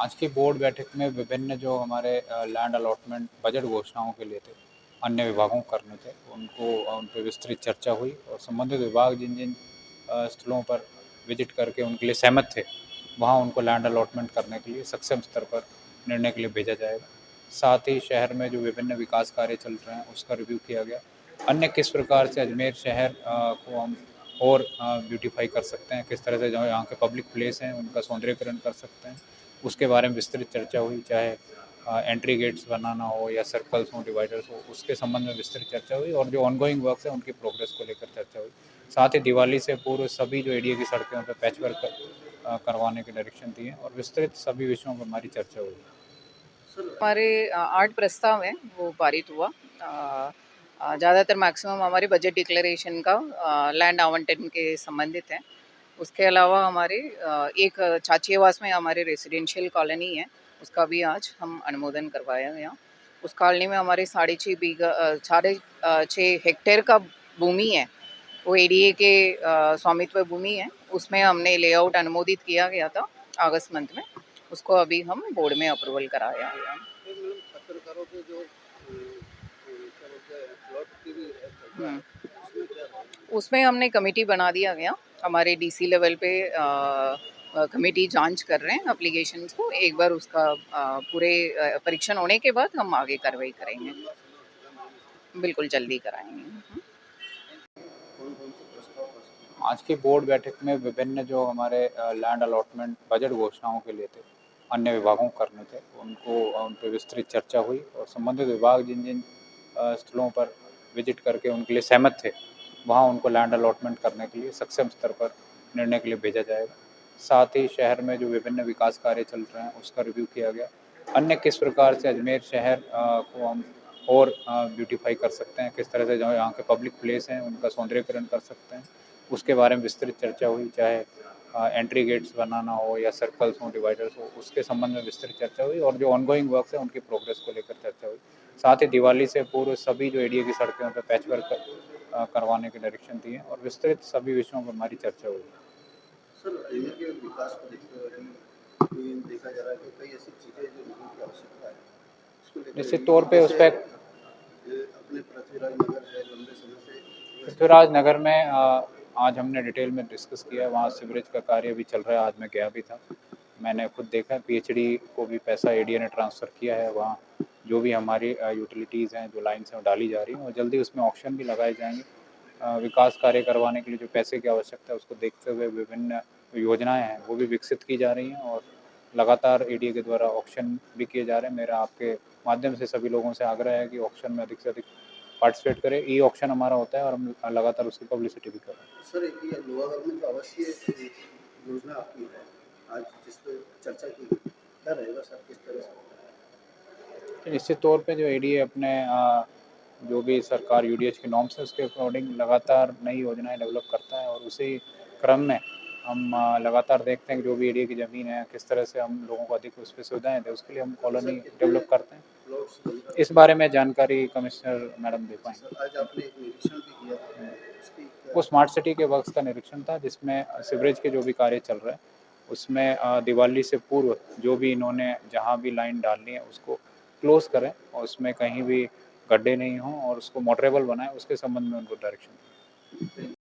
आज की बोर्ड बैठक में विभिन्न जो हमारे लैंड अलॉटमेंट बजट घोषणाओं के लिए थे, अन्य विभागों को करने थे, उन पे विस्तृत चर्चा हुई और संबंधित विभाग जिन जिन स्थलों पर विजिट करके उनके लिए सहमत थे, वहाँ उनको लैंड अलॉटमेंट करने के लिए सक्षम स्तर पर निर्णय के लिए भेजा जाएगा। साथ ही शहर में जो विभिन्न विकास कार्य चल रहे हैं, उसका रिव्यू किया गया। अन्य किस प्रकार से अजमेर शहर को हम और ब्यूटीफाई कर सकते हैं, किस तरह से जो यहाँ के पब्लिक प्लेस हैं, उनका सौंदर्यीकरण कर सकते हैं, उसके बारे में विस्तृत चर्चा हुई। चाहे एंट्री गेट्स बनाना हो या सर्कल्स हो, डिवाइडर्स हो, उसके संबंध में विस्तृत चर्चा हुई और जो ऑनगोइंग वर्क्स हैं उनकी प्रोग्रेस को लेकर चर्चा हुई। साथ ही दिवाली से पूर्व सभी जो एरिया की सड़कों पर पैच वर्क करवाने के डायरेक्शन दिए और विस्तृत सभी विषयों पर हमारी चर्चा हुई। हमारे 8 प्रस्ताव हैं वो पारित हुआ। ज़्यादातर मैक्सिमम हमारे बजट डिक्लेरेशन का लैंड आवंटन के संबंधित है। उसके अलावा हमारे एक छात्रावास में हमारे रेसिडेंशियल कॉलोनी है, उसका भी आज हम अनुमोदन करवाया गया। उस कॉलोनी में हमारे 6.5 हेक्टेयर का भूमि है, वो एडीए के स्वामित्व भूमि है। उसमें हमने लेआउट अनुमोदित किया गया था अगस्त मंथ में, उसको अभी हम बोर्ड में अप्रूवल कराया गया। पत्रकारों के जो क्या बोलते हैं प्लॉट की भी उसमें हमने कमेटी बना दिया गया, हमारे डीसी लेवल पे कमेटी जांच कर रहे हैं एप्लीकेशंस को। एक बार उसका पूरे परीक्षण होने के बाद हम आगे कार्रवाई करेंगे, बिल्कुल जल्दी कराएंगे। आज की बोर्ड बैठक में विभिन्न जो हमारे लैंड अलॉटमेंट बजट घोषणाओं के लिए थे, अन्य विभागों को करने थे, उन पे विस्तृत चर्चा हुई और संबंधित विभाग जिन जिन स्थलों पर विजिट करके उनके लिए सहमत थे, वहाँ उनको लैंड अलॉटमेंट करने के लिए सक्षम स्तर पर निर्णय के लिए भेजा जाएगा। साथ ही शहर में जो विभिन्न विकास कार्य चल रहे हैं, उसका रिव्यू किया गया। अन्य किस प्रकार से अजमेर शहर को हम और ब्यूटीफाई कर सकते हैं, किस तरह से जो यहाँ के पब्लिक प्लेस हैं, उनका सौंदर्यीकरण कर सकते हैं, उसके बारे में विस्तृत चर्चा हुई। चाहे एंट्री गेट्स बनाना हो या सर्कल्स हो, डिवाइडर्स हो, उसके संबंध में विस्तृत चर्चा हुई और जो ऑनगोइंग वर्क्स हैं उनकी प्रोग्रेस को लेकर चर्चा हुई। साथ ही दिवाली से पूर्व सभी जो एरिया की सड़कों पर पैच वर्क करवाने के डायरेक्शन दिए और विस्तृत सभी विषयों पर हमारी चर्चा हुई। सर, एरिया के विकास को देखते हुए देखा जा रहा है कि कई ऐसी चीज़ें जो लोगों की आवश्यकता है, उसको लेकर निश्चित तौर पे उस पर अपने पृथ्वीराज नगर है लंबे समय से पृथ्वीराज नगर में आज हमने डिटेल में डिस्कस किया है। वहाँ सीवरेज का कार्य भी चल रहा है, आज मैं गया भी था, मैंने खुद देखा है। पीएचडी को भी पैसा एडीए ने ट्रांसफ़र किया है। वहाँ जो भी हमारी यूटिलिटीज़ हैं, जो लाइन्स हैं, वो डाली जा रही हैं और जल्दी उसमें ऑक्शन भी लगाए जाएंगे। विकास कार्य करवाने के लिए जो पैसे की आवश्यकता है, उसको देखते हुए विभिन्न योजनाएं हैं वो भी विकसित की जा रही हैं और लगातार एडीए के द्वारा ऑक्शन भी किए जा रहे हैं। मेरा आपके माध्यम से सभी लोगों से आग्रह है कि ऑक्शन में अधिक से अधिक पार्टिसिपेट करें। ई ऑक्शन हमारा होता है और हम लगातार उसकी पब्लिसिटी भी कर रहे हैं। सर, ये लोहागढ़ में जो आवासीय योजना आपकी है, आज जिस पर चर्चा की गई, क्या रहेगा सर, किस तरह से? निश्चित तौर पे जो एडीए अपने जो भी सरकार यूडीएच के नॉर्म्स है उसके अकॉर्डिंग लगातार नई योजनाएं डेवलप करता है और उसी क्रम में हम लगातार देखते हैं कि जो भी एरिया की ज़मीन है, किस तरह से हम लोगों को अधिक उस पर सुविधाएँ दें, उसके लिए हम कॉलोनी डेवलप करते हैं। इस बारे में जानकारी कमिश्नर मैडम दे पाएंगे। आज आपने एक निरीक्षण भी किया था, उसकी वो स्मार्ट सिटी के वर्क्स का निरीक्षण था, जिसमें सीवरेज के जो भी कार्य चल रहे हैं, उसमें दिवाली से पूर्व जो भी इन्होंने जहाँ भी लाइन डालनी है उसको क्लोज़ करें और उसमें कहीं भी गड्ढे नहीं हों और उसको मोटरेबल बनाएँ, उसके संबंध में उनको डायरेक्शन दें।